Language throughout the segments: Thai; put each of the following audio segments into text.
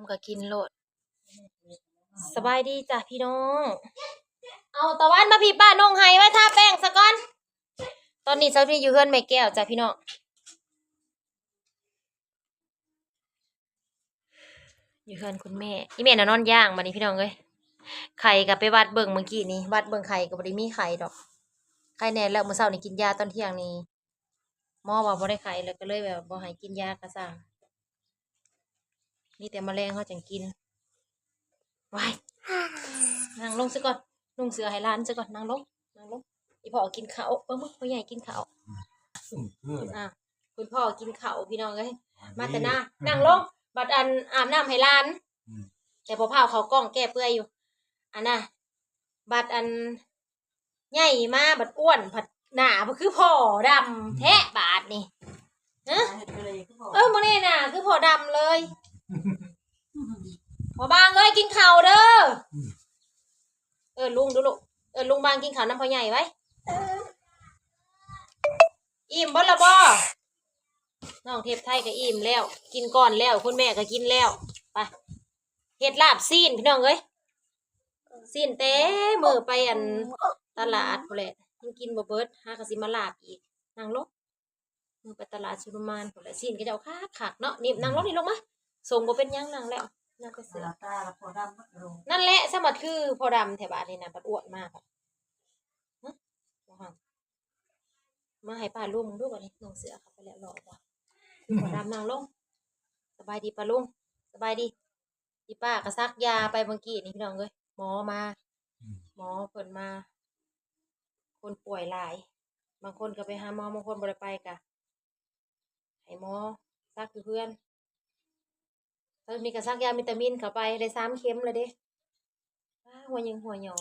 ก็กินโลดสบายดีจ้ะพี่น้องเอาตะวันมาพี่ป้าน้องไห้ไว้ทาแป้งซะก่อนตอนนี้เจ้าพี่อยู่เฮือนแม่แก้วจ้ะพี่น้องอยู่เฮือนคุณแม่อีแม่น่ะนอนย่างบัดนี้พี่น้องเอ้ยไข่ก็ไปวัดเบิ่งเมื่อกี้นี้วัดเบิ่งไข่ก็บ่ได้มีไข่ดอกไข่แน่แล้วมื้อเช้านี่กินยาตอนเที่ยงนี้หมอว่าบ่ได้ไข่แล้วก็เลยแบบบ่ให้กินยากระซังมีแต่แมลงเฮาจังกินไว้นั่งลงซะก่อนนุ่งเสื้อให้หลานซะก่อนนั่งลงอีพ่อกินข้าวมึงพ่อใหญ่กินข้าวอ่ะคุณพ่อกินข้าวพี่น้องเอ้ยมาแต่หน้านั่งลงบัดอันอาบน้ำให้หลานแต่พอพาเขากล้องแก้เปื่อยอยู่อันน่ะบัดอันใหญ่มาบัดอ้วนผัดหนาบ่คือพ่อดำแท้บาดนี่ฮะมื้อนี้น่ะคือพ่อดำเลยพ่อบางเอ้ยกินข้าวเด้อลุงดูลูกลุงบางกินข้าวน้ำพ่อใหญ่ไว้อิ่มบ่ละบ่น้องเทพไทยก็อิ่มแล้วกินก่อนแล้วคุณแม่ก็กินแล้วไปเฮ็ดลาบซีนพี่น้องเอ้ยซีนเต้มือไปอันตลาดพุ่นแหละยังกินบ่เบิดหากะสิมาลาบอีกนั่งลงมือไปตลาดสุรมานพุ่นแหละซีนก็เจ้าคักๆเนาะนี่นั่งลงนี่ลงมาส่งบ่เป็นหยังนั่งแล้วนั่งก็เสือนั่นแหละสมัดคือพอดำแถวบ้านนี่นะบัดอ้วนมากมาให้ป้าลุงดูก่อนนี่น้องเสือเข้าไปแล้วรอบ่พอดำนั่งลงสบายดีป้าลุงสบายดีอีป้าก็ซักยาไปเมื่อกี้นี่พี่น้องเอ้ยหมอมาหมอเพิ่นมาคนป่วยหลายบางคนก็ไปหาหมอบางคนบ่ได้ไปกะให้หมอซักอยู่เพื่อนแล้วมีก็ซักยาวิตามินเข้าไปได้3 เข็มแล้วเด้หัวยังหัวหยอง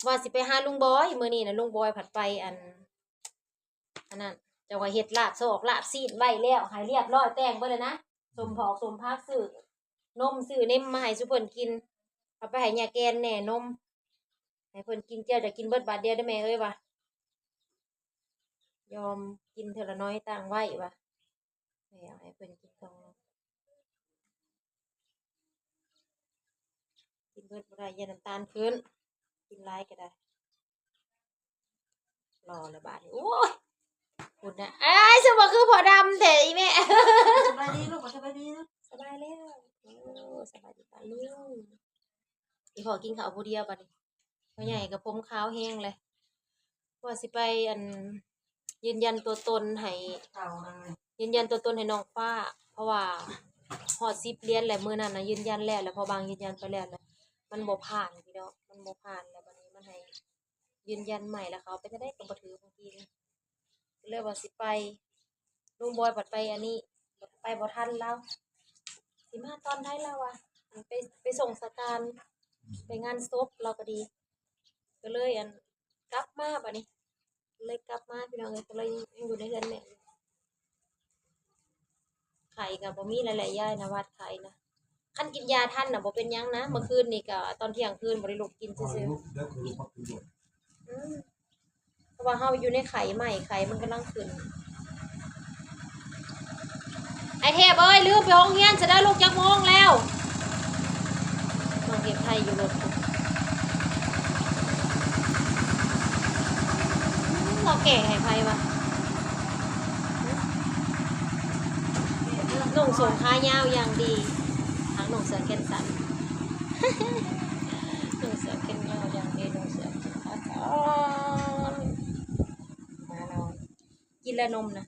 ว่าสิไปหาลุงบอยมื้อนี้น่ะลุงบอยผัดไปอันนั้นเจ้าว่าเฮ็ดลาบซอกลาบซีนไว้แล้วให้เรียบร้อยแต่งเบิดแล้วนะสมผอกสมพักซื้อนมซื้อเนมมาให้ซุเพิ่นกินเอาไปให้ย่าแกนแหน่นมให้เพิ่นกินเจ้าจะกินเบิดบาทเดียวได้แม่เอ้ยว่ะยอมกินเทื่อละน้อยตั้งไว้ว่ะแม่เอาให้เพิ่นกิน2 กินเบิดบ่ได้ยาน้ำตาลขึ้นกินหลายก็ได้รอละบาดนี้โอ้ยคุณน่ะอ้ายสบ่คือพ่อดำแท้อีแม่สบายดีลูกสบายดีนะสบายแล้วโอ้สบายดีป่ะลุงอีพ่อกินข้าวผู้เดียวบัดนี้พ่อใหญ่กับผมขาวแห้งเลยว่าสิไปอันยืนยันตัวตนให้เก่าเลย ยืนยันตัวตนให้น้องฟ้าเพราะว่าฮอด10 เหรียญแล้วมื้อนั้นน่ะยืนยันแล้วพอบางยืนยันไปแล้วนะมันบ่ผ่านพี่น้องมันบ่ผ่านแล้วบัดนี้มันให้ยืนยันใหม่แล้วเขาไปจะได้ก็บ่ถือบางทีเลยว่าสิไปลุงบอยบัดไปอันนี้ไปบ่ทันแล้วสิมาตอนได้แล้วอ่ะไปส่งสการไปงานศพเราก็ดีก็เลยอันกลับมาบัดนี้เลยกลับมาพี่น้องก็เลยยังอยู่ในเรือนแม่ไข่ก็บ่มีหลายๆอย่างนะวัดไข่นะคันกินยาทันน่ะบ่เป็นหยังนะเมื่อคืนนี่ก็ตอนเที่ยงคืนบ่ได้ลุกกินซื่อๆเพราะว่าเฮาอยู่ในไข่ใหม่ไข่มันกำลังขึ้นไอเทพเอ้ยลืมไปโรงเรียนจะได้ลูกจักโมงแล้วน้องเก็บไทยอยู่รถเราแก่ให้ไผวะนุ่งส่งขายาวอย่างดีทางนุ่งเสื้อแขนสั้นนุ่งเสื้อแขนยาวอย่างดีนุ่งเสื้อแขนขาสั้นมาเรากินแล้วนมนะ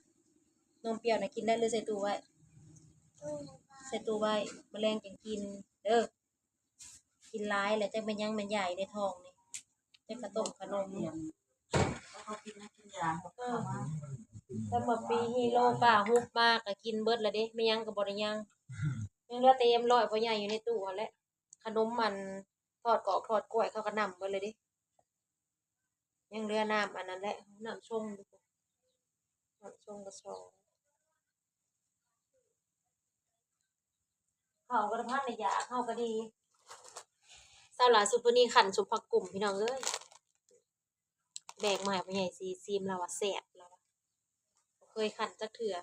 นมเปรี้ยวนะกินได้หรือใส่ตู้ไว้ใส่ตู้ไว้แมลงจังกินเด้อกินร้ายแล้วจะเป็นยังมันใหญ่ในท้องนี่จะกระต้มขนมเขากินยาหมดแต่เมื่อปีฮีโร่ป่าฮุบมากก็กินเบิดแล้วเด้ไม่ยังก็บ่ได้ยังเหลือเต็มร้อยพ่อใหญ่อยู่ในตู้หั่นแหละขนมมันทอดกรอกทอดกล้วยเขาก็นำเบิดเลยเด้ยังเหลือน้ำอันนั้นแหละน้ำชงน้ำชงกระชองเขาก็พัดในยาเขาก็ดีสาวหลาซุปเปอร์นี่ขันสุภกลุ่มพี่น้องเอ้ยแบกมาให้พ่อใหญ่ซีมเราว่าแซ่บเราเคยขันจักเถื่อ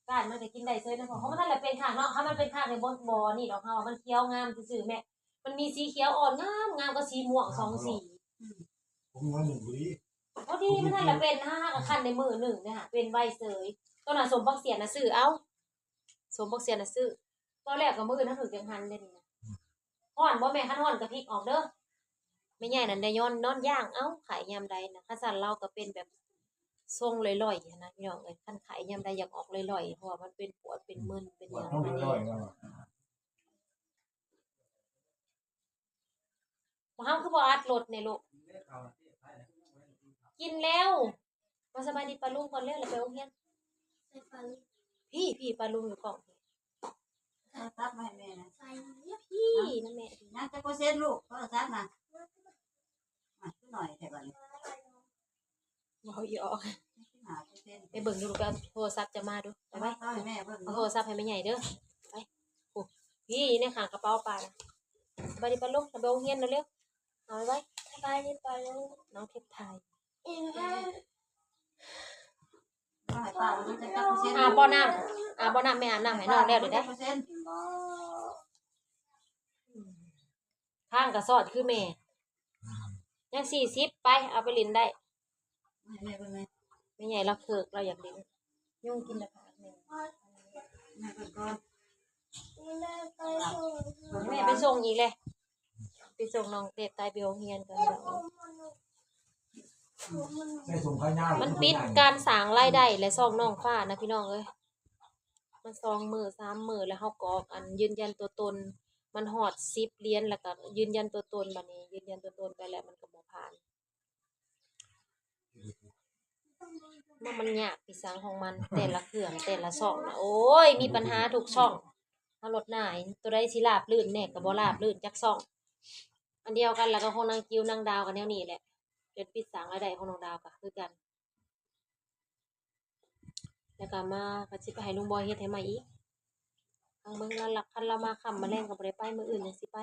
การมันจะกินได้เซยนะเพราะมันนั่นแหละเป็นข้างเนาะถ้ามันเป็นข้างในบ่นี่ดอกเฮามันเขียวงามซื่อๆแม่มันมีสีเขียวอ่อนงามกับสีม่วง2 สี ผมว่าหนึ่งบุรี พอดีมันนั่นแหละเป็น5กับคันในมือหนึ่งเนี่ยค่ะเป็นใบเสยตอนน่ะสมบักเสียนน่ะซื้อเอาสมบักเสียนน่ะซื้อตอนแรกก็มื้อนั้นถึงจังหันได้นี่นะฮ้อนบ่แม่คันฮ้อนก็พริกออกเด้อแม่ใหญ่นั่นได้ย้อนนอนย่างเอ้าขายยามใดนะคันสั่นเราก็เป็นแบบทรงลอยๆนะพี่น้องเอ้ยคันขายยามใดอยากออกลอยๆเพราะว่ามันเป็นปวดเป็นมึนเป็นห วัด ยัง ต้อง มา เป็น นี่ ร้อยแล้ว บ่เฮาคือบ่อัดรถนี่ลูกกินแล้วมาสบายดีปะลุงก่อนเร็วแล้วไปโรงเรียนพี่ปะลุงอยู่กล่อง ตัดมาให้แม่นะ พี่นะแม่ นั่งจะเซ็นลูกก็ตัดมาขึ้นหน่อยแถวนี้ บ่อีออก 5% ไปเบิ่งดูลูกไปเอาโทรศัพท์จะมาดูไปไหม เอาให้แม่เบิ่ง เอาโทรศัพท์ให้แม่ใหญ่เด้อไปโอ้พี่ในข้างกระเป๋าป้านะสบายดีปะลุงไปโรงเรียนเร็วๆเอาไว้สบายดีปะลุงน้องเทพไทย เอาให้ป้ามันจะจักเซ็น บ่น้ำบ่น้ำแม่อาบน้ำให้น้องแล้วเดี๋ยวได้ เซ็น ข้างกระสอดคือแม่ยัง40ไปเอาไปลินได้ ให้แม่เบิ่งเลย แม่ใหญ่เราเคิกเราอยากลินยุ่งกินแต่ผักแม่ แม่เบิ่งก่อน แม่ไปส่งอีกเลยไปส่งน้องเด็กตายไปโรงเรียนกันเดี๋ยว ได้ส่งข้าวย่าง มันปิดการสร้างรายได้และซ่องน้องฟ้านะพี่น้องเอ้ยมัน2 มื้อ3 มื้อแล้วเฮากรอกอันยืนยันตัวตนมันฮอด10เหรียญแล้วก็ยืนยันตัวตนบัดนี้ยืนยันตัวตนไปแล้วมันก็บ่ผ่านมันยากพี่สังของมันแต่ละเครื่องแต่ละช่องนะโอ้ยมีปัญหาทุกช่องเฮาลดหน้าตัวใดสิราบรื่นแน่ก็บ่ราบรื่นจักช่องอันเดียวกันแล้วก็ของนางกิ้วนางดาวกันแนวนี้แหละเป็นปิดสร้างรายได้ของน้องดาวก็คือกัน แล้วก็มาก็สิไปให้ลุงบอยเฮ็ดให้ใหม่อีกทางเบิ่งแล้วหลักคันเรามาค่ำมาแลงก็บ่ได้ไปมื้ออื่นจังสิไป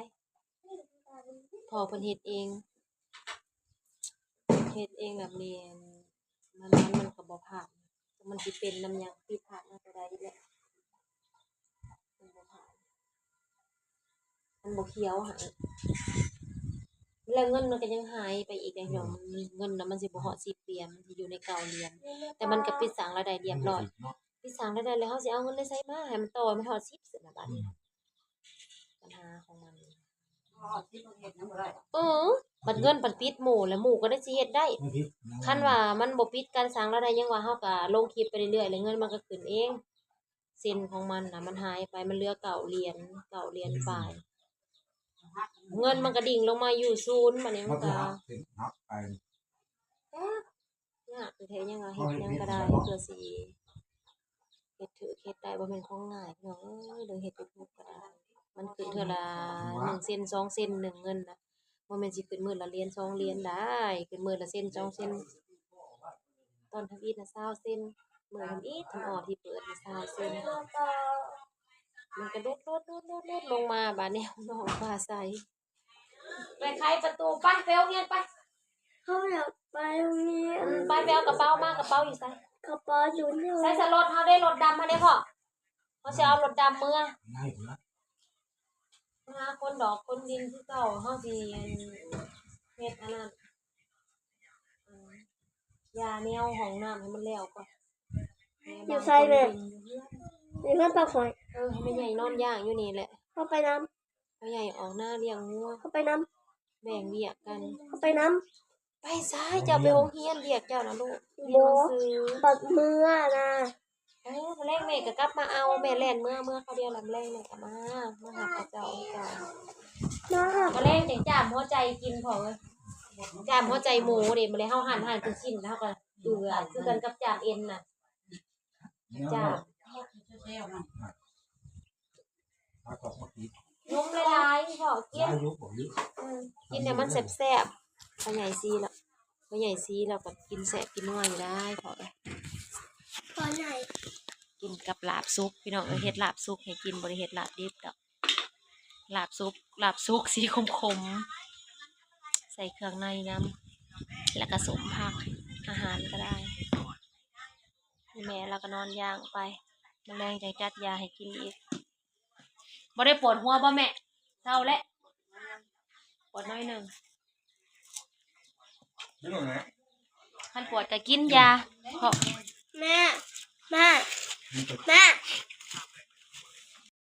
พ่อเพิ่นเฮ็ดเองแบบนี้มันก็บ่ผ่านมันสิเป็นนำหยังผิดพลาดมาแต่ใดแหละมันบ่ผ่านมันบ่เขียวหายแล้วเงินมันก็ยังหายไปอีกได้พี่น้องเงินน่ะมันสิบ่ฮอด10เหรียญมันสิอยู่ใน9เหรียญแต่มันก็ปิดสร้างรายได้เรียบร้อย พี่สั่งได้แล้วเขาสิเอาเงินได้ใส่มาให้มันต่อมันทอด10เสร็จนะบัดนี้ปัญหาของมันบัดเงินปันปิดหมู่แล้วหมู่ก็ได้สิเฮ็ดได้คันว่ามันบ่ปิดการสั่งแล้วได้ยังว่าเฮาก็ลงคลิปไปเรื่อยๆแล้วเงินมันก็ขึ้นเองเส้นของมันน่ะมันหายไปมันเหลือ9เหรียญปลายเงินมันก็ดิ่งลงมาอยู่0บัดนี้ มั มัน น จะ ก็ หักเป็นหักไป ยากคือแท้ยังว่าเฮ็ดหยังก็ได้เพื่อสิเฮ็ดถือเฮ็ดได้บ่แม่นของง่ายพี่น้องเอ้ยเรื่องเฮ็ด YouTube ก็ได้ มันขึ้นเทื่อละ1เซน2เซน1เงินนะบ่แม่นสิขึ้นมื้อละเหรียญ2เหรียญได้ขึ้นมื้อละเซน2เซนตอนทำอิฐน่ะ20เซนมื้อทำอิฐทำอ้อที่เปิดน่ะ20เซนมันก็ลดลงมาบาดนี้น้องฟ้าใสไปไขประตูไปไปโรงเรียนไป เขาอยากไปโรงเรียน ไปเอากระเป๋ามากระเป๋าอยู่ไส กระเป๋าอยู่นี่ ใส่สรถเฮาได้รถดำมาได้พ่อเขาสิเอารถดำเมื่อ ง่ายกว่า หาคนดอกคนดินคือเก่าเฮาสิเฮ็ดอันนั้นยาแนวห้องน้ำให้มันแล้วก่อน อยู่ใส่แม่อยู่ข้างปากหอย ให้แม่ใหญ่นอนย่างอยู่นี่แหละ เข้าไปน้ แม่ใหญ่ออกหน้าเลี้ยงงัว ำเข้าไปน้ แบ่งเวียกกัน ำเข้าไปน้ ไปซ้ายเจ้าไปโรงเรียนเรียกเจ้านะลูก ำ เรี โบ ยนหนังสือ ปัดมือนะ มื้อแรกแม่ก็กลับมาเอาแม่แล่นเมื่อเขาเดียวลำแรกแม่ก็มาหาพระเจ้าก่อน มา ก็แรกจังจ้ามหัวใจกินพอเอ้ยจ้ามหัวใจหมูเด้มื้อนี้เฮาหั่นเป็นชิ้นแล้วเฮาก็เดือดคือกันกับจ้ามเอ็นน่ะจ้าม หักออกมากิน นุ่มหลายๆพอกิน อายุบอกเยอะ กินเนี่ยมันแซ่บๆพ่อใหญ่ซีแล้วพ่อใหญ่ซีแล้วก็กินแซ่บกินนัวอยู่ได้พอเอ้ย พอใหญ่ กินกับลาบซุกพี่น้องเฮ็ดลาบซุกให้กินบ่ได้เฮ็ดลาบดิบดอกลาบซุกสีขมๆใส่เครื่องในนำแล้วก็สมผักอาหารก็ได้แม่เราก็นอนย่างไป มแรงจังจัดยาให้กินอีกบ่ได้ปวดหัวบ่แม่เศร้าแล้วปวดน้อยหนึง ไม่หรอกนะ คันปวดก็กินยาเพราะ แม่แม่แม่